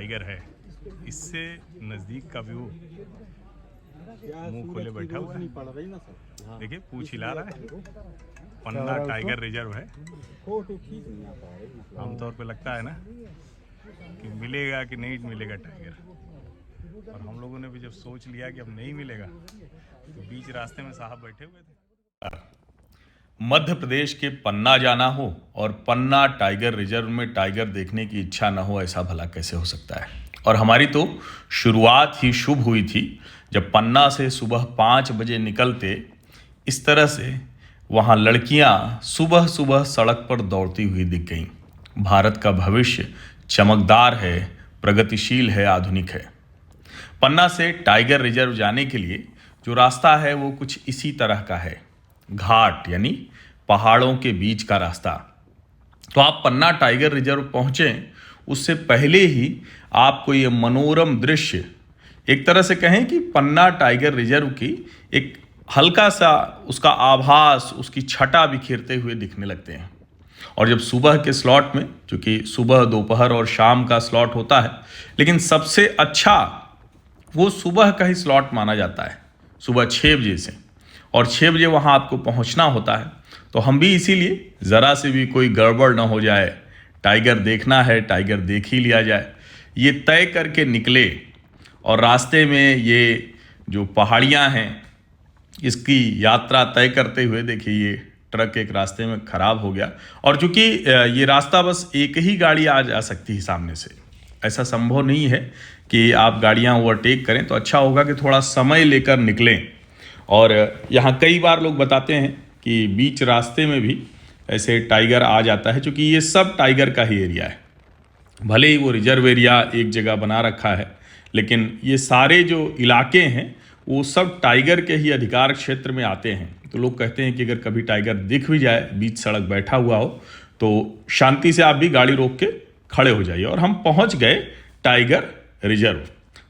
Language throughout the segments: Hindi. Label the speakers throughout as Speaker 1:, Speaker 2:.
Speaker 1: टाइगर है, इससे नज़दीक का व्यू मुंह खोले बैठा हुआ है। देखिए पूंछ हिला रहा है। पन्ना टाइगर रिजर्व है। आमतौर पे लगता है ना कि मिलेगा कि नहीं मिलेगा टाइगर, और हम लोगों ने भी जब सोच लिया कि अब नहीं मिलेगा तो बीच रास्ते में साहब बैठे हुए थे।
Speaker 2: मध्य प्रदेश के पन्ना जाना हो और पन्ना टाइगर रिजर्व में टाइगर देखने की इच्छा न हो, ऐसा भला कैसे हो सकता है। और हमारी तो शुरुआत ही शुभ हुई थी जब पन्ना से सुबह 5 बजे निकलते इस तरह से वहाँ लड़कियाँ सुबह सुबह सड़क पर दौड़ती हुई दिख गईं। भारत का भविष्य चमकदार है, प्रगतिशील है, आधुनिक है। पन्ना से टाइगर रिजर्व जाने के लिए जो रास्ता है वो कुछ इसी तरह का है, घाट यानी पहाड़ों के बीच का रास्ता। तो आप पन्ना टाइगर रिजर्व पहुंचें उससे पहले ही आपको ये मनोरम दृश्य, एक तरह से कहें कि पन्ना टाइगर रिजर्व की एक हल्का सा उसका आभास, उसकी छटा बिखेरते हुए दिखने लगते हैं। और जब सुबह के स्लॉट में, चूंकि सुबह, दोपहर और शाम का स्लॉट होता है, लेकिन सबसे अच्छा वो सुबह का ही स्लॉट माना जाता है, सुबह 6 बजे से। और 6 बजे वहाँ आपको पहुँचना होता है। तो हम भी इसीलिए ज़रा से भी कोई गड़बड़ ना हो जाए, टाइगर देखना है, टाइगर देख ही लिया जाए, ये तय करके निकले। और रास्ते में ये जो पहाड़ियाँ हैं इसकी यात्रा तय करते हुए देखिए ये ट्रक एक रास्ते में ख़राब हो गया। और चूंकि ये रास्ता बस एक ही गाड़ी आ जा सकती है सामने से, ऐसा संभव नहीं है कि आप गाड़ियाँ ओवरटेक करें। तो अच्छा होगा कि थोड़ा समय लेकर निकलें। और यहाँ कई बार लोग बताते हैं कि बीच रास्ते में भी ऐसे टाइगर आ जाता है, क्योंकि ये सब टाइगर का ही एरिया है। भले ही वो रिजर्व एरिया एक जगह बना रखा है, लेकिन ये सारे जो इलाके हैं वो सब टाइगर के ही अधिकार क्षेत्र में आते हैं। तो लोग कहते हैं कि अगर कभी टाइगर दिख भी जाए, बीच सड़क बैठा हुआ हो, तो शांति से आप भी गाड़ी रोक के खड़े हो जाइए। और हम पहुंच गए टाइगर रिजर्व।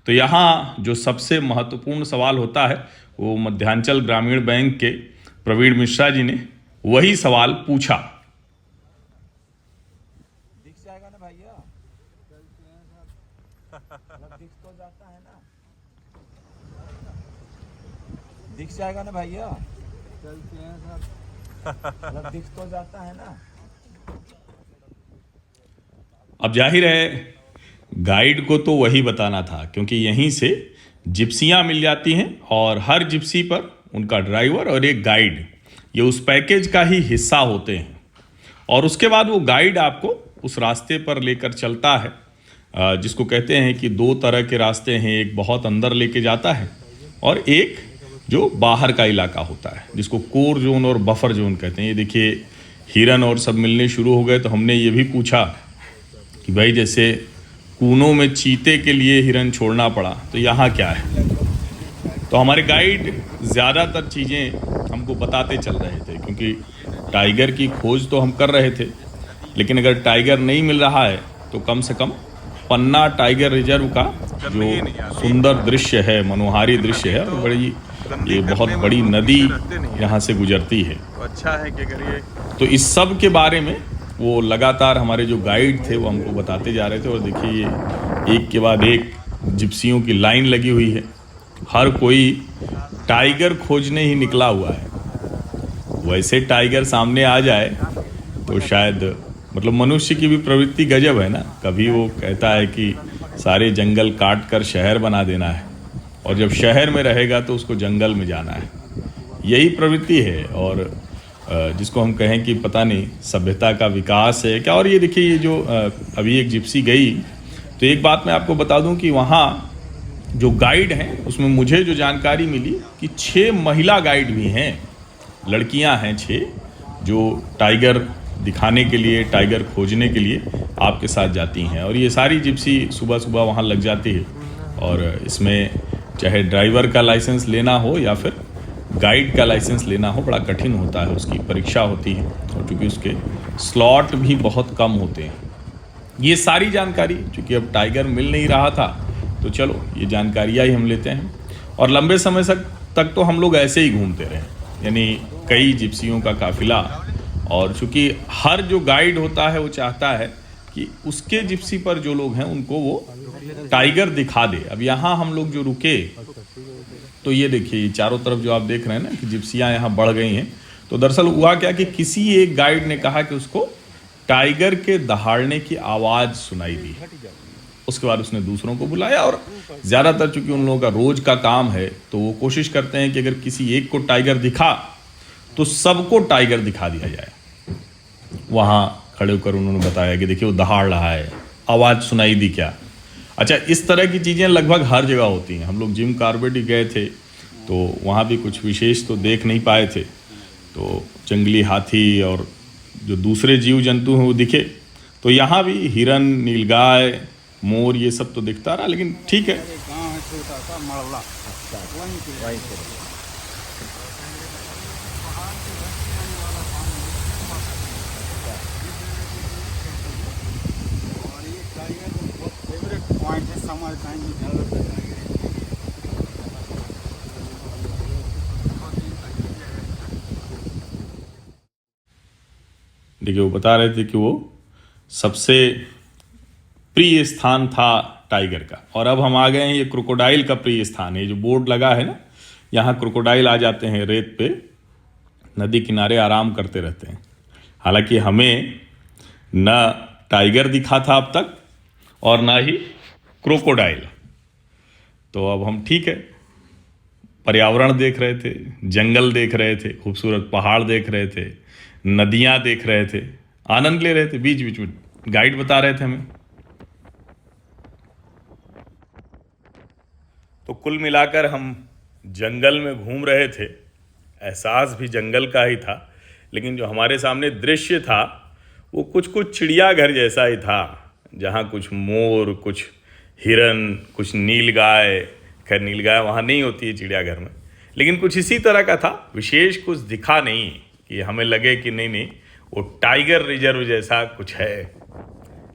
Speaker 2: तो यहाँ जो सबसे महत्वपूर्ण सवाल होता है वो मध्यांचल ग्रामीण बैंक के प्रवीण मिश्रा जी ने वही सवाल पूछा।
Speaker 3: दिख जाएगा ना भैया, दिख तो जाता है ना, दिख जाएगा ना भैया, चलते हैं सर, दिख तो जाता है ना।
Speaker 2: अब जाहिर है गाइड को तो वही बताना था, क्योंकि यहीं से जिप्सियां मिल जाती हैं और हर जिप्सी पर उनका ड्राइवर और एक गाइड, ये उस पैकेज का ही हिस्सा होते हैं। और उसके बाद वो गाइड आपको उस रास्ते पर लेकर चलता है, जिसको कहते हैं कि 2 तरह के रास्ते हैं, एक बहुत अंदर लेके जाता है और एक जो बाहर का इलाका होता है, जिसको कोर जोन और बफर जोन कहते हैं। ये देखिए हिरन और सब मिलने शुरू हो गए। तो हमने ये भी पूछा कि भाई जैसे कूनों में चीते के लिए हिरन छोड़ना पड़ा, तो यहाँ क्या है। तो हमारे गाइड ज़्यादातर चीज़ें हमको बताते चल रहे थे, क्योंकि टाइगर की खोज तो हम कर रहे थे, लेकिन अगर टाइगर नहीं मिल रहा है तो कम से कम पन्ना टाइगर रिजर्व का जो सुंदर दृश्य है, मनोहारी दृश्य है, और बड़ी ये बहुत बड़ी नदी यहाँ से गुजरती है।
Speaker 1: तो अच्छा है कि अगर ये
Speaker 2: तो इस सब के बारे में वो लगातार हमारे जो गाइड थे वो हमको बताते जा रहे थे। और देखिए ये एक के बाद एक जिप्सियों की लाइन लगी हुई है, हर कोई टाइगर खोजने ही निकला हुआ है। वैसे टाइगर सामने आ जाए तो शायद, मतलब मनुष्य की भी प्रवृत्ति गजब है ना। कभी वो कहता है कि सारे जंगल काट कर शहर बना देना है, और जब शहर में रहेगा तो उसको जंगल में जाना है। यही प्रवृत्ति है, और जिसको हम कहें कि पता नहीं सभ्यता का विकास है क्या। और ये देखिए ये जो अभी एक जिप्सी गई, तो एक बात मैं आपको बता दूं कि वहाँ जो गाइड हैं उसमें मुझे जो जानकारी मिली कि 6 महिला गाइड भी हैं, लड़कियां हैं 6, जो टाइगर दिखाने के लिए, टाइगर खोजने के लिए आपके साथ जाती हैं। और ये सारी जिप्सी सुबह सुबह वहाँ लग जाती है। और इसमें चाहे ड्राइवर का लाइसेंस लेना हो या फिर गाइड का लाइसेंस लेना हो, बड़ा कठिन होता है, उसकी परीक्षा होती है। और चूँकि उसके स्लॉट भी बहुत कम होते हैं। ये सारी जानकारी, चूँकि अब टाइगर मिल नहीं रहा था, तो चलो ये जानकारियाँ ही हम लेते हैं। और लंबे समय तक तो हम लोग ऐसे ही घूमते रहे, यानी कई जिप्सियों का काफिला। और चूँकि हर जो गाइड होता है वो चाहता है कि उसके जिप्सी पर जो लोग हैं उनको वो टाइगर दिखा दे। अब यहाँ हम लोग जो रुके तो ये देखिए चारों तरफ जो आप देख रहे हैं ना कि जिप्सियाँ यहाँ बढ़ गई हैं। तो दरअसल हुआ क्या कि किसी एक गाइड ने कहा कि उसको टाइगर के दहाड़ने की आवाज़ सुनाई दी। उसके बाद उसने दूसरों को बुलाया और ज़्यादातर चूंकि उन लोगों का रोज का काम है तो वो कोशिश करते हैं कि अगर किसी एक को टाइगर दिखा तो सबको टाइगर दिखा दिया जाए। वहाँ खड़े होकर उन्होंने बताया कि देखिए वो दहाड़ रहा है, आवाज़ सुनाई दी क्या। अच्छा, इस तरह की चीज़ें लगभग हर जगह होती हैं। हम लोग जिम कॉर्बेट ही गए थे तो वहाँ भी कुछ विशेष तो देख नहीं पाए थे। तो जंगली हाथी और जो दूसरे जीव जंतु हैं वो दिखे। तो यहाँ भी हिरन, नीलगाय, मोर ये सब तो दिखता रहा, लेकिन ठीक है।
Speaker 3: गाँव है छोटा सा मड़वला, वहीं पे और ये टाइगर फेवरेट पॉइंट है समर टाइम में ज़्यादातर टाइगर है।
Speaker 2: देखिए वो बता रहे थे कि वो सबसे प्रिय स्थान था टाइगर का। और अब हम आ गए हैं, ये क्रोकोडाइल का प्रिय स्थान है। जो बोर्ड लगा है ना, यहाँ क्रोकोडाइल आ जाते हैं रेत पे, नदी किनारे आराम करते रहते हैं। हालांकि हमें न टाइगर दिखा था अब तक और ना ही क्रोकोडाइल। तो अब हम ठीक है, पर्यावरण देख रहे थे, जंगल देख रहे थे, खूबसूरत पहाड़ देख रहे थे, नदियाँ देख रहे थे, आनंद ले रहे थे। बीच बीच में गाइड बता रहे थे हमें। तो कुल मिलाकर हम जंगल में घूम रहे थे, एहसास भी जंगल का ही था, लेकिन जो हमारे सामने दृश्य था वो कुछ कुछ चिड़ियाघर जैसा ही था, जहाँ कुछ मोर, कुछ हिरन, कुछ नीलगाय। खैर नीलगाय वहाँ नहीं होती है चिड़ियाघर में, लेकिन कुछ इसी तरह का था। विशेष कुछ दिखा नहीं कि हमें लगे कि नहीं वो टाइगर रिजर्व जैसा कुछ है।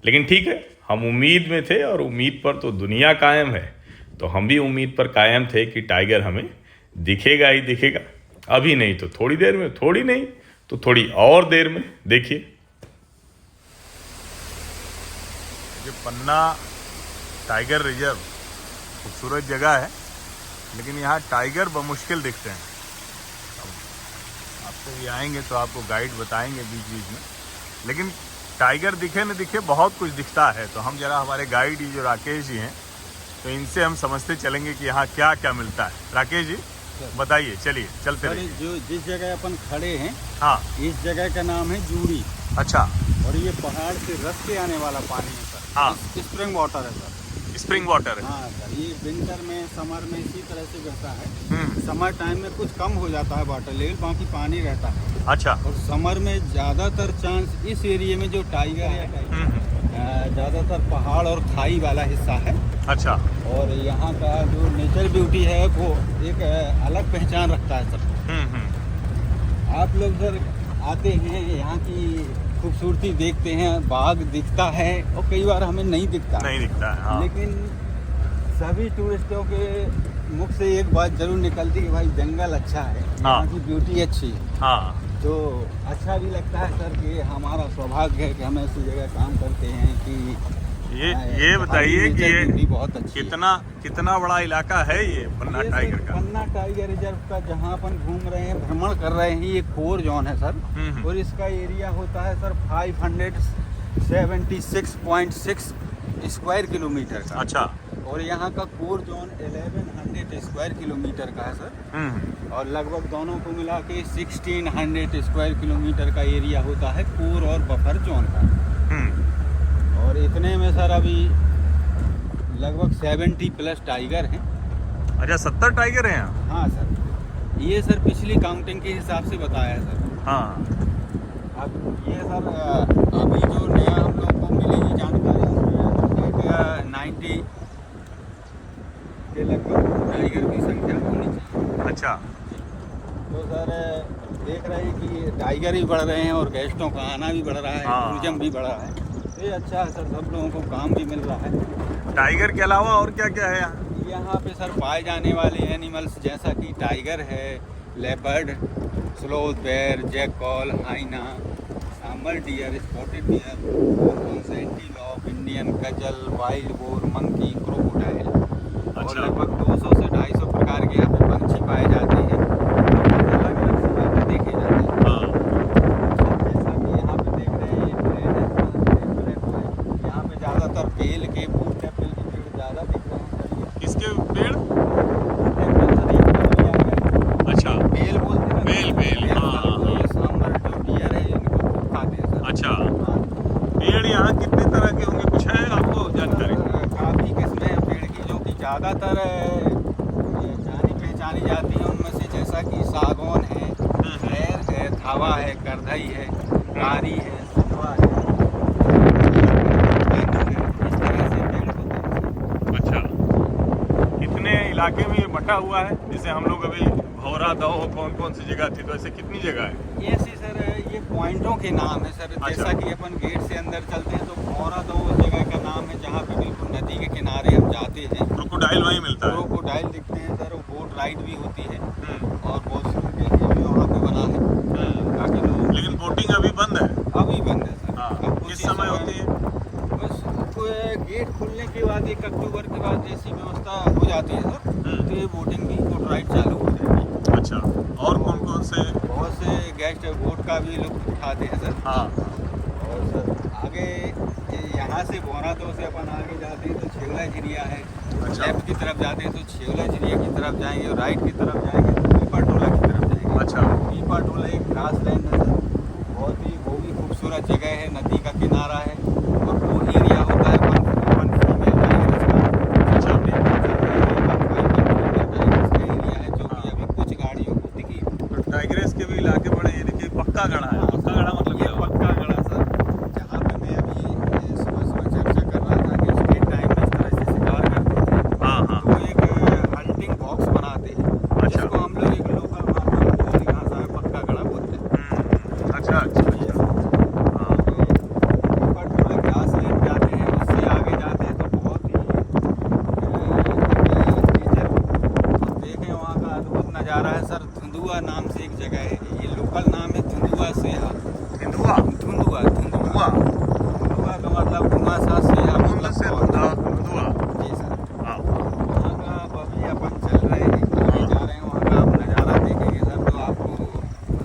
Speaker 2: लेकिन ठीक है, हम उम्मीद में थे और उम्मीद पर तो दुनिया कायम है। तो हम भी उम्मीद पर कायम थे कि टाइगर हमें दिखेगा ही दिखेगा। अभी नहीं तो थोड़ी देर में, थोड़ी नहीं तो थोड़ी और देर में। देखिए
Speaker 1: ये पन्ना टाइगर रिजर्व खूबसूरत जगह है, लेकिन यहाँ टाइगर बमुश्किल दिखते हैं। आपसे भी आएंगे तो आपको गाइड बताएंगे बीच बीच में, लेकिन टाइगर दिखे न दिखे बहुत कुछ दिखता है। तो हम जरा हमारे गाइड ही जो राकेश जी हैं, तो इनसे हम समझते चलेंगे कि यहाँ क्या क्या मिलता है। राकेश जी बताइए, चलिए चलते रहिए।
Speaker 3: जो जिस जगह अपन खड़े हैं,
Speaker 1: हाँ,
Speaker 3: इस जगह का नाम है जूड़ी।
Speaker 1: अच्छा,
Speaker 3: और ये पहाड़ से रस के आने वाला पानी है सर।
Speaker 1: हाँ,
Speaker 3: स्प्रिंग वाटर है सर।
Speaker 1: स्प्रिंग वाटर है।
Speaker 3: हाँ सर, ये विंटर में, समर में इसी तरह से बहता है। समर टाइम में कुछ कम हो जाता है वाटर लेवल, बाकी पानी रहता है।
Speaker 1: अच्छा,
Speaker 3: और समर में ज़्यादातर चांस इस एरिया में जो टाइगर है, ज़्यादातर पहाड़ और खाई वाला हिस्सा है।
Speaker 1: अच्छा,
Speaker 3: और यहाँ का जो नेचर ब्यूटी है वो एक अलग पहचान रखता है सर। आप लोग सर आते हैं, यहाँ की खूबसूरती देखते हैं, बाघ दिखता है और कई बार हमें नहीं दिखता
Speaker 1: है। हाँ।
Speaker 3: लेकिन सभी टूरिस्टों के मुख से एक बात जरूर निकलती है कि भाई जंगल अच्छा है, यहाँ की ब्यूटी अच्छी है।
Speaker 1: हाँ,
Speaker 3: तो अच्छा भी लगता है सर कि हमारा सौभाग्य है कि हम ऐसी जगह काम करते हैं कि
Speaker 1: ये बताइए कि ये
Speaker 3: बहुत अच्छी
Speaker 1: कितना बड़ा इलाका है ये पन्ना टाइगर का?
Speaker 3: पन्ना टाइगर रिजर्व का जहाँ अपन घूम रहे हैं, भ्रमण कर रहे हैं, ये कोर जोन है सर। और इसका एरिया होता है सर 576.6 स्क्वायर किलोमीटर का।
Speaker 1: अच्छा,
Speaker 3: और यहाँ का कोर जोन 1100 स्क्वायर किलोमीटर का है सर। और लगभग दोनों को मिला के 1600 स्क्वायर किलोमीटर का एरिया होता है कोर और बफर जोन का। और इतने में सर अभी लगभग 70+ टाइगर हैं।
Speaker 1: अच्छा, 70 टाइगर हैं यहाँ?
Speaker 3: हाँ सर, ये सर पिछली काउंटिंग के हिसाब से बताया है सर।
Speaker 1: हाँ,
Speaker 3: अब ये सर अभी जो नया हम लोग को मिलेगी जानकारी, उसमें 90 के लगभग टाइगर की संख्या होनी चाहिए।
Speaker 1: अच्छा,
Speaker 3: तो सर देख रहे हैं कि टाइगर भी बढ़ रहे हैं और गेस्टों का आना भी बढ़ रहा है, टूरिज्म भी बढ़ रहा है। ये अच्छा है सर, सब लोगों को काम भी मिल रहा है।
Speaker 1: टाइगर के अलावा और क्या क्या है यहाँ?
Speaker 3: यहाँ पे सर पाए जाने वाले एनिमल्स जैसा कि टाइगर है, leopard, sloth bear, jackal, hyena, sambar deer, spotted deer, antelope, Indian gazelle, wild boar, monkey, crocodile और
Speaker 1: अच्छा।
Speaker 3: लगभग 200 से 250 प्रकार के यहाँ पे पंछी पाए जाते हैं, अलग-अलग समय पे देखे जाते हैं।
Speaker 1: हाँ,
Speaker 3: जैसा कि यहाँ पे देख रहे हैं, ये पेड़ है, यहाँ पे ज़्यादातर बेल के, बूट एप्पल के पेड़ ज़्यादा दिख रहे हैं सर। ये
Speaker 1: किसके पेड़?
Speaker 3: एप्पल सर एक नाम लिया गया है।
Speaker 1: अच्छा,
Speaker 3: बेल बोलते हैं ना,
Speaker 1: बेल, हाँ, हाँ।
Speaker 3: ये सांबर जो डियर है इनको खूब खाते हैं सर।
Speaker 1: अच्छा।
Speaker 3: हाँ।
Speaker 1: पेड़ यहाँ कितने तरह के होंगे, कुछ है आपको जानकारी?
Speaker 3: काफ़ी किस्में हैं पेड़ की, जो कि ज़्यादातर जानी पहचानी जाती हैं। उनमें से जैसा कि सागौन है, खैर है, थावा है, करधई है, कारी है, सतवा है, इस तरह से पेड़ होते हैं।
Speaker 1: अच्छा, कितने इलाके में ये बटा हुआ है? जैसे हम लोग अभी भौरा दहो कौन कौन सी जगह थी, तो ऐसे कितनी जगह है?
Speaker 3: ये सी सर, ये पॉइंटों के नाम है सर। जैसा
Speaker 1: अच्छा।
Speaker 3: कि अपन गेट से अंदर चलते हैं तो भौरा दो उस जगह का नाम है जहाँ पे बिल्कुल नदी के किनारे हम जाते हैं।
Speaker 1: क्रोकोडाइल वहीं मिलता है?
Speaker 3: क्रोकोडाइल दिखते हैं सर, बोट राइड भी होती है
Speaker 1: हम्म,
Speaker 3: और बहुत से भी वहाँ पे बना है ताकि लोग।
Speaker 1: लेकिन बोटिंग अभी बंद है।
Speaker 3: अभी बंद है सर।
Speaker 1: हाँ,
Speaker 3: अब कुछ
Speaker 1: किस
Speaker 3: ही
Speaker 1: समय होती है?
Speaker 3: बस गेट खुलने के बाद 1 अक्टूबर के बाद जैसी व्यवस्था हो जाती है सर, तो ये बोटिंग भी, बोट राइड चालू हो जाएगी।
Speaker 1: अच्छा, और कौन कौन से?
Speaker 3: बहुत से गेस्ट बोट का भी लुत्फ उठाते हैं सर।
Speaker 1: हाँ,
Speaker 3: और सर आगे यहाँ से बोरा दो से अपन आगे जाते हैं तो छेवला झिरिया है।
Speaker 1: अच्छा।
Speaker 3: लेफ्ट की तरफ जाते हैं तो छेवला झिरिया की तरफ जाएंगे, और राइट की तरफ जाएंगे तो पीपा टोला की तरफ जाएंगे।
Speaker 1: अच्छा।
Speaker 3: पीपा टोला एक ग्रास लैंड है सर, बहुत ही वो भी खूबसूरत जगह है, नदी का किनारा है और वो एरिया होता है वन फीमेल टाइगर्स का।
Speaker 1: अच्छा।
Speaker 3: एरिया है जो कि अभी कुछ गाड़ियों को दिखी।
Speaker 1: तो टाइगरेस के भी इलाके बड़े, ये देखिए पक्का गढ़ा है। पक्का गढ़ा मतलब
Speaker 3: ये
Speaker 1: क्या हुआ?
Speaker 3: पक्का गढ़ा सर, जहाँ पे मैं अभी सुबह चर्चा कर रहा था कि स्ट्रीट टाइम में इस तरह से शिकार करते थे।
Speaker 1: हाँ, हाँ।
Speaker 3: तो एक हंटिंग बॉक्स बनाते हैं,
Speaker 1: अच्छा।
Speaker 3: जिसको हम लोग एक लोकल भाषा में बोली भाषा में पक्का गढ़ा बोलते हैं।
Speaker 1: अच्छा, अच्छा, अच्छा। हाँ,
Speaker 3: ऊपर थोड़ा ग्रास लैंड जाते हैं, उससे आगे जाते हैं तो बहुत ही नेचर तो देखें, वहाँ का अद्भुत नज़ारा है सर। धुंधुआ नाम से एक जगह है, ये लोकल नाम है धुंधुआ सेहा।
Speaker 1: हिंदुआ?
Speaker 3: धुंधुआ
Speaker 1: धुंधुआ?
Speaker 3: धुंधुआ का मतलब धुआं सा, सेहा
Speaker 1: धुंध
Speaker 3: मतलब
Speaker 1: से
Speaker 3: बहुत।
Speaker 1: धुंधुआ।
Speaker 3: जी सर।
Speaker 1: हाँ,
Speaker 3: वहाँ का अब अभी अपन चल रहे हैं, आगे जा रहे हैं, वहाँ का आप नज़ारा देखेंगे सर तो आपको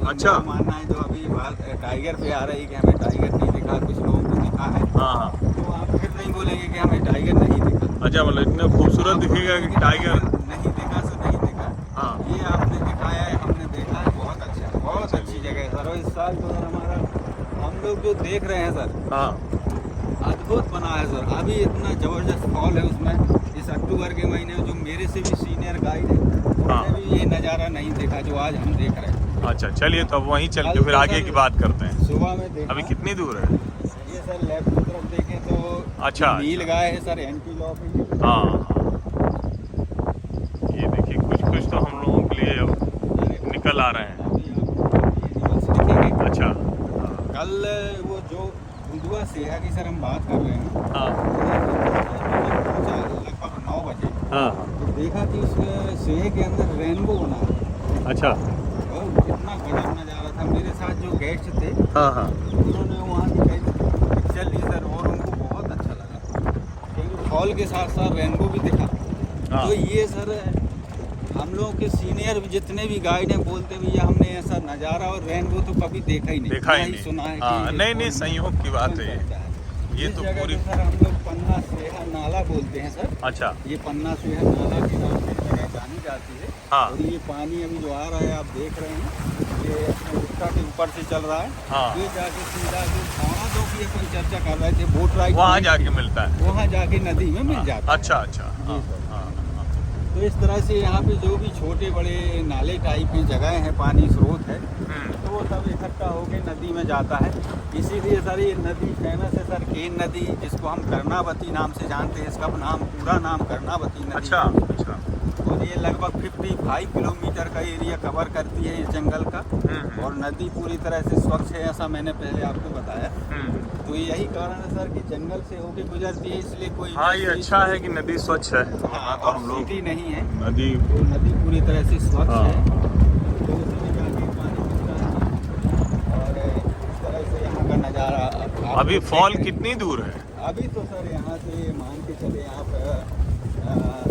Speaker 1: अच्छा।
Speaker 3: मेरा मानना है, जो अभी बात टाइगर पे आ रही है कि हमें टाइगर नहीं दिखा, कुछ लोगों को दिखा है,
Speaker 1: हाँ, हाँ।
Speaker 3: तो आप फिर नहीं बोलेंगे कि हमें टाइगर नहीं दिखा।
Speaker 1: अच्छा, मतलब इतने खूबसूरत दिखेगा कि टाइगर।
Speaker 3: नहीं दिखा सो नहीं दिखा।
Speaker 1: हाँ।
Speaker 3: ये आपने दिखाया है, हमने देखा है, बहुत अच्छा है, बहुत अच्छी जगह है सर। और इस साल तो सर हमारा, हम लोग जो देख रहे हैं सर,
Speaker 1: हाँ,
Speaker 3: अद्भुत बना है सर। अभी इतना ज़बरदस्त फॉल है उसमें, इस अक्टूबर के महीने में, जो मेरे से भी सीनियर गाइड है
Speaker 1: हाँ।
Speaker 3: उन्होंने भी ये नज़ारा नहीं देखा जो आज हम देख रहे हैं।
Speaker 1: अच्छा, चलिए तो अब वहीं चल के फिर आगे की बात करते हैं।
Speaker 3: सुबह में देखा
Speaker 1: अभी कितनी दूर है?
Speaker 3: ये सर लेफ्ट की तरफ देखें तो
Speaker 1: अच्छा,
Speaker 3: नील
Speaker 1: अच्छा।
Speaker 3: गाय है सर, एंटीलॉप है ये।
Speaker 1: हाँ, हाँ। ये देखिए कुछ कुछ तो हम लोगों के लिए अब निकल आ रहे हैं।
Speaker 3: अभी आपको ये animals दिखेंगे।
Speaker 1: अच्छा। हाँ,
Speaker 3: कल वो जो धुंधुआ सेहा की सर हम बात कर रहे हैं,
Speaker 1: हाँ,
Speaker 3: पहुंचा लगभग 9 बजे,
Speaker 1: हाँ।
Speaker 3: तो देखा कि उस सेहे के अंदर रेनबो बना है।
Speaker 1: अच्छा।
Speaker 3: और कितना गजब नज़ारा था। मेरे साथ जो गेस्ट थे
Speaker 1: हाँ, हाँ।
Speaker 3: उन्होंने वहाँ की कई पिक्चर ली सर, और उनको बहुत अच्छा लगा क्योंकि फॉल के साथ साथ रेनबो भी दिखा।
Speaker 1: हाँ।
Speaker 3: तो ये सर हम लोगों के सीनियर जितने भी गाइड हैं बोलते भैया हमने ऐसा नज़ारा और रेनबो तो कभी देखा ही नहीं,
Speaker 1: देखा ही
Speaker 3: ना
Speaker 1: नहीं।
Speaker 3: सुना है
Speaker 1: हाँ,
Speaker 3: कि
Speaker 1: नहीं, नहीं, संयोग की बात है ये। ये
Speaker 3: इस
Speaker 1: तो
Speaker 3: जगह
Speaker 1: पूरी।
Speaker 3: पे सर हम लोग पन्ना सेहा नाला बोलते हैं सर।
Speaker 1: अच्छा।
Speaker 3: ये पन्ना सेहा नाला के नाम से जगह जानी जाती है।
Speaker 1: हाँ।
Speaker 3: और ये पानी अभी जो आ रहा है आप देख रहे हैं, ये अपने उत्तर के ऊपर से चल रहा है।
Speaker 1: हाँ।
Speaker 3: ये जाके सीधा जो खाना दो की अपन चर्चा कर रहे थे, बोट राइड
Speaker 1: वहाँ जाके मिलता है।
Speaker 3: वहाँ जाके नदी में मिल जाता है।
Speaker 1: अच्छा, अच्छा। हाँ,
Speaker 3: जी सर।
Speaker 1: हाँ, हाँ।
Speaker 3: तो इस तरह से यहाँ पे जो भी छोटे बड़े नाले टाइप की जगह हैं, पानी स्रोत है, तो वो सब इकट्ठा होके नदी में जाता है। इसीलिए सर ये नदी फेमस है सर, केन नदी, जिसको हम कर्णावती नाम से जानते हैं। इसका नाम, पूरा नाम कर्णावती नदी
Speaker 1: अच्छा,
Speaker 3: है।
Speaker 1: अच्छा।
Speaker 3: और ये लगभग 55 किलोमीटर का एरिया कवर करती है इस जंगल का। और नदी पूरी तरह से स्वच्छ है, ऐसा मैंने पहले आपको बताया। तो यही कारण है सर कि जंगल से होके गुजरती है, इसलिए कोई
Speaker 1: हाँ, ये अच्छा है कि नदी स्वच्छ है।
Speaker 3: हाँ,
Speaker 1: तो हम लोग
Speaker 3: सिटी नहीं है,
Speaker 1: नदी।
Speaker 3: तो नदी पूरी तरह से स्वच्छ
Speaker 1: हाँ।
Speaker 3: है, तो उसमें जाके पानी मिलता है। और इस तरह से यहाँ का
Speaker 1: अभी फॉल कितनी दूर है?
Speaker 3: अभी तो सर यहाँ से मान के चले आप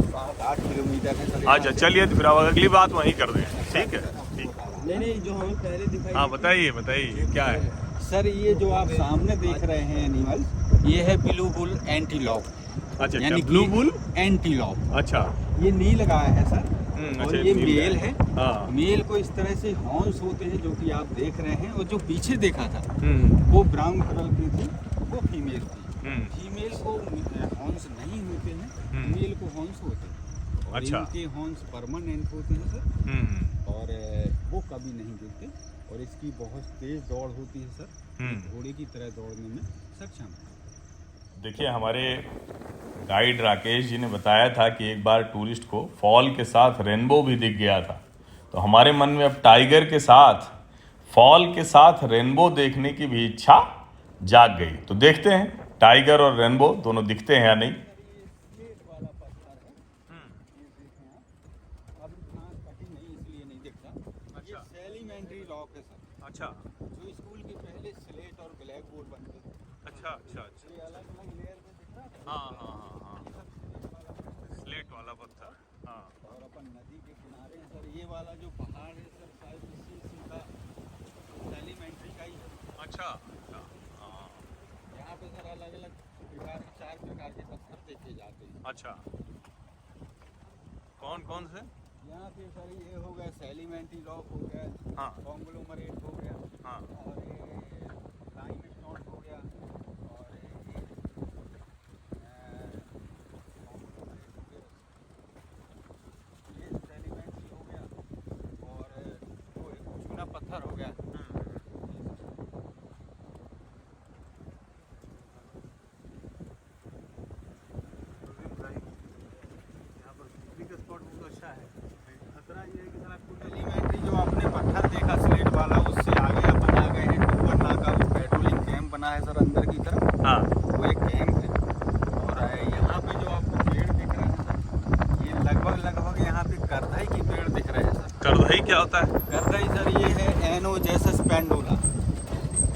Speaker 3: 7-8 किलोमीटर है सर।
Speaker 1: अच्छा चलिए, तो फिर अब अगली बात वहीं कर दें। ठीक है, ठीक।
Speaker 3: नहीं, जो हमें पहले दिखाई।
Speaker 1: हाँ बताइए बताइए क्या है?
Speaker 3: सर ये जो आप सामने देख रहे हैं एनिमल, ये है ब्लू बुल एंटीलॉप।
Speaker 1: अच्छा,
Speaker 3: यानी
Speaker 1: ब्लू बुल
Speaker 3: एंटीलॉप।
Speaker 1: अच्छा।
Speaker 3: ये नील गाय है सर, और
Speaker 1: अच्छा,
Speaker 3: ये
Speaker 1: नील
Speaker 3: मेल
Speaker 1: गाय।
Speaker 3: है।
Speaker 1: हाँ।
Speaker 3: मेल को इस तरह से हॉर्न्स होते हैं जो कि आप देख रहे हैं, और जो पीछे देखा था
Speaker 1: हम्म,
Speaker 3: वो ब्राउन कलर की थी, वो फीमेल थी।
Speaker 1: हम्म,
Speaker 3: फीमेल को हॉर्न्स नहीं होते हैं, मेल को हॉर्न्स होते हैं। और
Speaker 1: अच्छा।
Speaker 3: इनके हॉर्न्स परमानेंट होते हैं सर,
Speaker 1: हम्म,
Speaker 3: और वो कभी नहीं गिरते। और इसकी बहुत तेज दौड़ होती है सर, घोड़े की तरह दौड़ने में सक्षम है।
Speaker 2: देखिए, हमारे गाइड राकेश जी ने बताया था कि एक बार टूरिस्ट को फॉल के साथ रेनबो भी दिख गया था। तो हमारे मन में अब टाइगर के साथ फॉल के साथ रेनबो देखने की भी इच्छा जाग गई। तो देखते हैं टाइगर और रेनबो दोनों दिखते हैं या नहीं।
Speaker 3: वाला पत्थर है, ये देखें आप। अब इतना कठिन नहीं, इसलिए नहीं दिखता। ये सेडिमेंट्री रॉक है सर।
Speaker 1: अच्छा
Speaker 3: जो स्कूल के पहले स्लेट और ब्लैक बोर्ड बनते थे,
Speaker 1: अच्छा अच्छा अच्छा।
Speaker 3: ये अलग अलग लेयर में दिख रहा था।
Speaker 1: हाँ हाँ हाँ हाँ, स्लेट वाला पत्थर। हाँ
Speaker 3: और अपन नदी के किनारे हैं सर। ये वाला जो पहाड़ है सर, शायद इसी सीधा सेडिमेंट्री का ही है।
Speaker 1: अच्छा अच्छा। हाँ
Speaker 3: यहाँ पे सर अलग अलग प्रकार के 4 प्रकार के पत्थर देखे जाते हैं।
Speaker 1: अच्छा, कौन कौन से?
Speaker 3: यहाँ पे सर ये हो गया सेडिमेंट्री रॉक हो गया,
Speaker 1: हाँ
Speaker 3: कॉन्ग्लोमरेट हो गया,
Speaker 1: हाँ
Speaker 3: और ये लाइमस्टोन हो गया, और ये सेडिमेंट्री हो गया, और वो एक चूना पत्थर हो गया। एलिमेंट्री जो आपने पत्थर देखा स्लेट वाला, उससे आगे अपन आ गए हैं टूबर नाका। वो पेट्रोलिंग कैंप बना है सर अंदर की तरफ,
Speaker 1: हाँ
Speaker 3: वो एक कैंप है। और यहाँ पे जो आपको पेड़ दिख रहे हैं सर, ये लगभग यहाँ पे करधई के पेड़ दिख रहे हैं सर।
Speaker 1: करधई क्या होता है?
Speaker 3: करधई सर ये है एनोजेसस पेंडोला।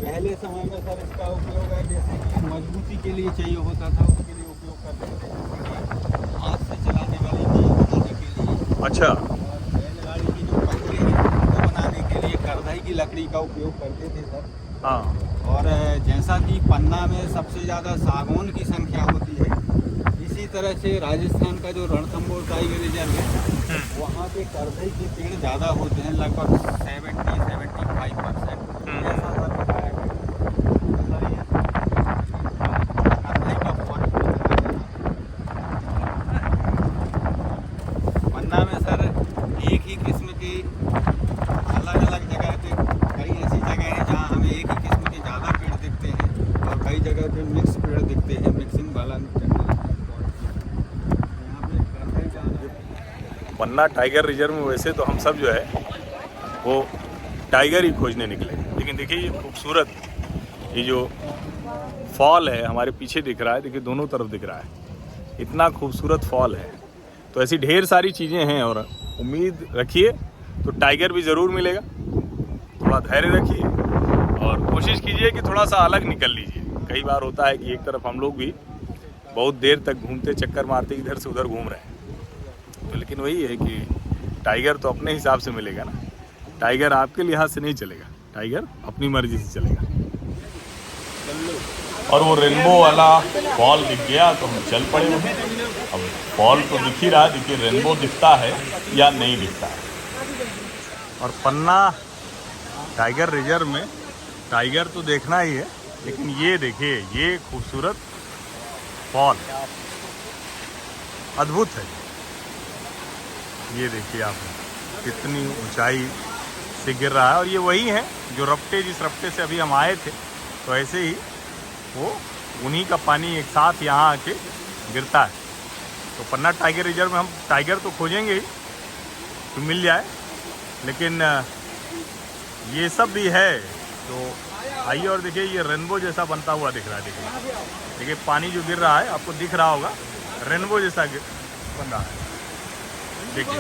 Speaker 3: पहले समय में सर इसका उपयोग है, जैसे कि मजबूती के लिए चाहिए होता था, उसके लिए उपयोग करते थे। हाथ से चलाने वाली चीज बनाने के लिए,
Speaker 1: अच्छा
Speaker 3: और बैलगाड़ी की जो पहिए हैं वो बनाने के लिए करधई की लकड़ी का उपयोग करते थे सर।
Speaker 1: हाँ
Speaker 3: और जैसा कि पन्ना में सबसे ज़्यादा सागौन की संख्या होती है, इसी तरह से राजस्थान का जो रणथंभौर टाइगर रिजर्व है, वहाँ पे करधई के पेड़ ज़्यादा होते हैं, लगभग 70-75%। ऐसा सर बताया गया। तो सर ये करधई का फॉरेस्ट पन्ना में सर एक ही किस्म की अलग अलग जगह पे, कई ऐसी जगह हैं जहाँ हमें एक ही किस्म के ज़्यादा पेड़ दिखते हैं, और कई जगह पे मिक्स पेड़ दिखते हैं, मिक्सिंग वाला जंगल है। यहाँ पे करधई ज़्यादा है।
Speaker 1: पन्ना टाइगर रिजर्व में वैसे तो हम सब जो है वो टाइगर ही खोजने निकले, लेकिन देखिए ये खूबसूरत ये जो फॉल है हमारे पीछे दिख रहा है, देखिए दोनों तरफ दिख रहा है, इतना खूबसूरत फॉल है। तो ऐसी ढेर सारी चीज़ें हैं, और उम्मीद रखिए तो टाइगर भी ज़रूर मिलेगा। थोड़ा धैर्य रखिए और कोशिश कीजिए कि थोड़ा सा अलग निकल लीजिए। कई बार होता है कि एक तरफ हम लोग भी बहुत देर तक घूमते चक्कर मारते इधर से उधर घूम रहे हैं, तो लेकिन वही है कि टाइगर तो अपने हिसाब से मिलेगा ना। टाइगर आपके लिहाज से नहीं चलेगा, टाइगर अपनी मर्जी से चलेगा।
Speaker 2: और वो रेनबो वाला फॉल दिख गया तो हम चल पड़े वहाँ। अब फॉल तो दिख ही रहा, देखिए रेनबो दिखता है या नहीं दिखता है।
Speaker 1: और पन्ना टाइगर रिजर्व में टाइगर तो देखना ही है, लेकिन ये देखिए ये खूबसूरत फॉल अद्भुत है। ये देखिए आप कितनी ऊंचाई से गिर रहा है, और ये वही है जो रफ्ते, जिस रफ्ते से अभी हम आए थे, तो ऐसे ही वो उन्हीं का पानी एक साथ यहाँ आके गिरता है। तो पन्ना टाइगर रिजर्व में हम टाइगर तो खोजेंगे ही तो मिल जाए, लेकिन ये सब भी है। तो आइए और देखिए ये रेनबो जैसा बनता हुआ दिख रहा है। देखिए पानी जो गिर रहा है आपको दिख रहा होगा, रेनबो जैसा बन रहा है। देखिए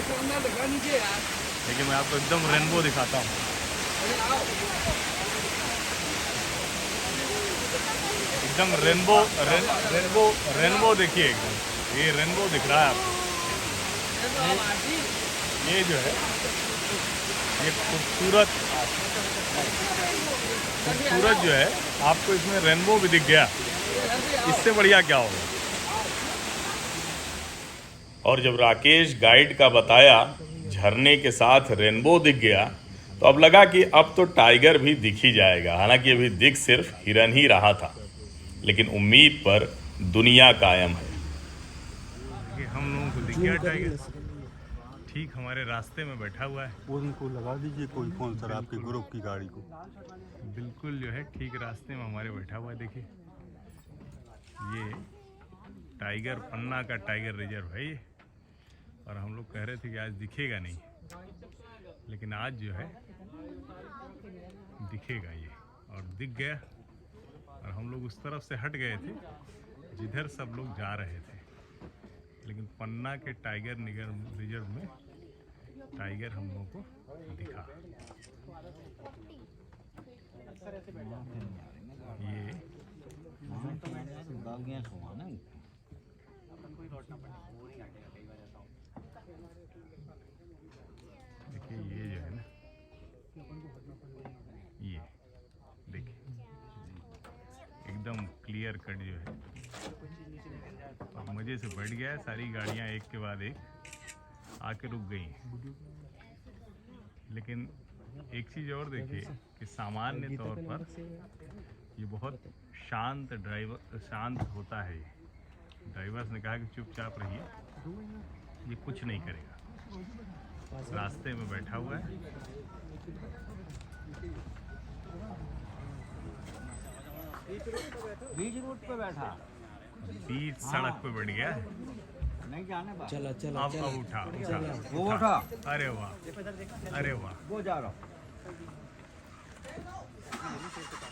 Speaker 1: मैं आपको एकदम रेनबो दिखाता हूँ। एकदम रेनबो देखिए, एकदम ये रेनबो दिख रहा है आपको। ये जो है ये खूबसूरत जो है, आपको इसमें रेनबो भी दिख गया, इससे बढ़िया क्या होगा।
Speaker 2: और जब राकेश गाइड का बताया झरने के साथ रेनबो दिख गया, तो अब लगा कि अब तो टाइगर भी दिख ही जाएगा। हालांकि अभी दिख सिर्फ हिरन ही रहा था, लेकिन उम्मीद पर दुनिया कायम है।
Speaker 1: देखिए हम लोगों को दिख गया टाइगर, ठीक हमारे रास्ते में बैठा हुआ है।
Speaker 3: उनको लगा दीजिए कोई फोन सर आपके ग्रुप की गाड़ी को।
Speaker 1: बिल्कुल जो है ठीक रास्ते में हमारे बैठा हुआ है। देखिए ये टाइगर, पन्ना का टाइगर रिजर्व है ये। और हम लोग कह रहे थे कि आज दिखेगा नहीं, लेकिन आज जो है दिखेगा ये, और दिख गया। और हम लोग उस तरफ से हट गए थे जिधर सब लोग जा रहे थे, लेकिन पन्ना के टाइगर रिजर्व में टाइगर हम लोगों को दिखा। ये देखिए ये जो है ना, ये देखिए एकदम क्लियर कट जो है, और मज़े से बैठ गया है। सारी गाड़ियां एक के बाद एक आके रुक गई हैं। लेकिन एक चीज़ और देखिए कि सामान्य तौर पर ये बहुत शांत होता है। ये ड्राइवर्स ने कहा कि चुपचाप रहिए, ये कुछ नहीं करेगा। रास्ते में बैठा हुआ है।
Speaker 3: बीच रोड पे बैठा,
Speaker 1: बीच सड़क पे बैठ गया है।
Speaker 3: नहीं जाने बा।
Speaker 4: चला चला
Speaker 1: अब उठा
Speaker 3: वो उठा,
Speaker 1: अरे वाह, अरे वाह।
Speaker 3: वो जा रहा।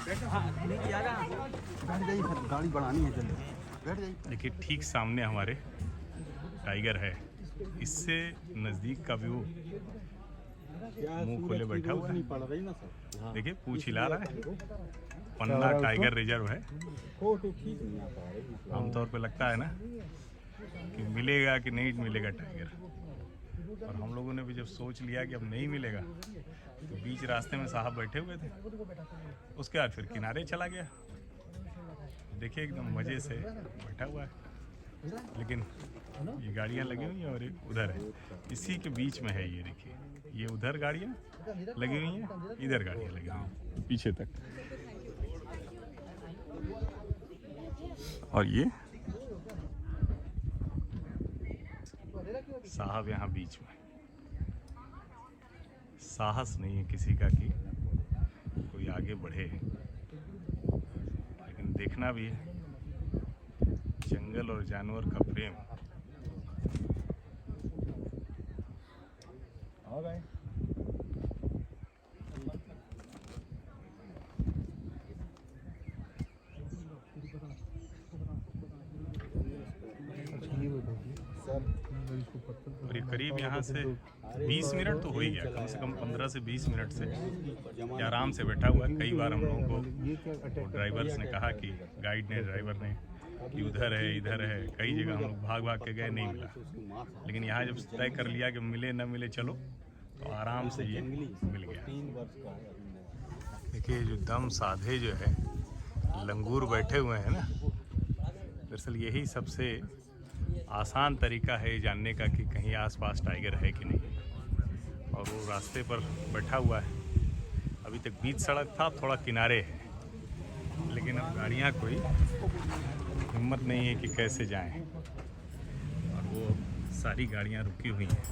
Speaker 3: बैठ जाइए सर, गाड़ी बढ़ानी है, चलिए बैठ जाइए।
Speaker 1: देखिए ठीक सामने हमारे टाइगर है, इससे नज़दीक का व्यू, मुंह खोले बैठा हुआ है।
Speaker 3: पड़ रही ना सर,
Speaker 1: देखिए पूछ हिला रहा है। पन्ना टाइगर रिजर्व है।
Speaker 3: फोटो खींच नहीं आता है।
Speaker 1: आमतौर पे लगता है ना कि मिलेगा कि नहीं मिलेगा टाइगर, और हम लोगों ने भी जब सोच लिया कि अब नहीं मिलेगा, तो बीच रास्ते में साहब बैठे हुए थे। उसके बाद फिर किनारे चला गया। देखिए एकदम मज़े से बैठा हुआ है। लेकिन ये गाड़ियाँ लगी हुई हैं और एक उधर है, इसी के बीच में है। ये देखिए, ये उधर गाड़ियाँ लगी हुई हैं, इधर गाड़ियाँ लगी हुई हैं पीछे तक, और ये साहब यहाँ बीच में। साहस नहीं है किसी का कि कोई आगे बढ़े, लेकिन देखना भी है जंगल और जानवर का प्रेम। और ये करीब यहाँ से 20 मिनट तो हो ही गया, कम से कम 15 से 20 मिनट से ये आराम से बैठा हुआ है। कई बार हम लोगों को ड्राइवर्स ने कहा कि गाइड ने, ड्राइवर ने, कि उधर है इधर है। कई जगह हम लोग भाग भाग के गए, नहीं मिला। लेकिन यहाँ जब तय कर लिया कि मिले न मिले चलो, तो आराम से ये मिल गया। देखिए जो दम साधे जो है लंगूर बैठे हुए हैं ना, दरअसल यही सबसे आसान तरीका है ये जानने का कि कहीं आसपास टाइगर है कि नहीं। और वो रास्ते पर बैठा हुआ है। अभी तक बीच सड़क था, थोड़ा किनारे है, लेकिन अब गाड़ियाँ कोई हिम्मत नहीं है कि कैसे जाएं। और वो सारी गाड़ियाँ रुकी हुई हैं,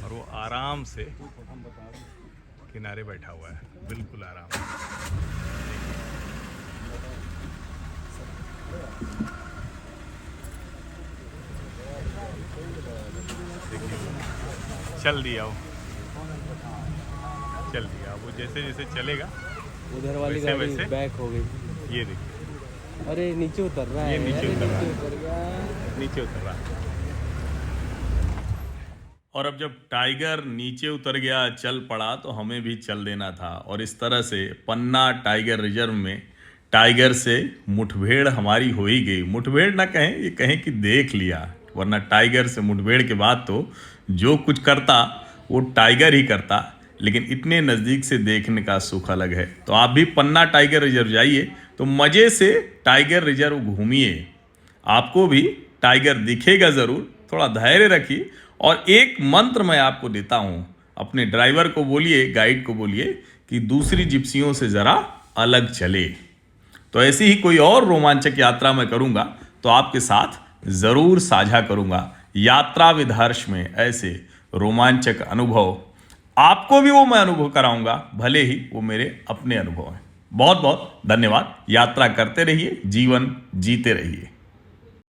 Speaker 1: और वो आराम से किनारे बैठा हुआ है, बिल्कुल आराम से। चल दिया वो, चल दिया वो। जैसे जैसे चलेगा
Speaker 4: उधर वाली
Speaker 1: वैसे
Speaker 4: गाड़ी
Speaker 1: वैसे
Speaker 4: बैक हो गई।
Speaker 1: ये देखिए,
Speaker 4: अरे नीचे उतर रहा है,
Speaker 1: ये नीचे
Speaker 4: अरे
Speaker 1: उतर रहा है।
Speaker 4: नीचे उतर गया।
Speaker 1: नीचे उतर रहा है।
Speaker 2: और अब जब टाइगर नीचे उतर गया, चल पड़ा, तो हमें भी चल देना था। और इस तरह से पन्ना टाइगर रिजर्व में टाइगर से मुठभेड़ हमारी हो ही गई। मुठभेड़ ना कहें, ये कहें कि देख लिया, वरना टाइगर से मुठभेड़ के बाद तो जो कुछ करता वो टाइगर ही करता, लेकिन इतने नज़दीक से देखने का सुख अलग है। तो आप भी पन्ना टाइगर रिजर्व जाइए तो मज़े से टाइगर रिजर्व घूमिए, आपको भी टाइगर दिखेगा ज़रूर। थोड़ा धैर्य रखिए, और एक मंत्र मैं आपको देता हूँ, अपने ड्राइवर को बोलिए, गाइड को बोलिए कि दूसरी जिप्सियों से ज़रा अलग चले। तो ऐसी ही कोई और रोमांचक यात्रा मैं करूँगा तो आपके साथ ज़रूर साझा करूँगा। यात्रा विद हर्ष में ऐसे रोमांचक अनुभव आपको भी वो मैं अनुभव कराऊंगा, भले ही वो मेरे अपने अनुभव हैं। बहुत बहुत धन्यवाद। यात्रा करते रहिए, जीवन जीते रहिए।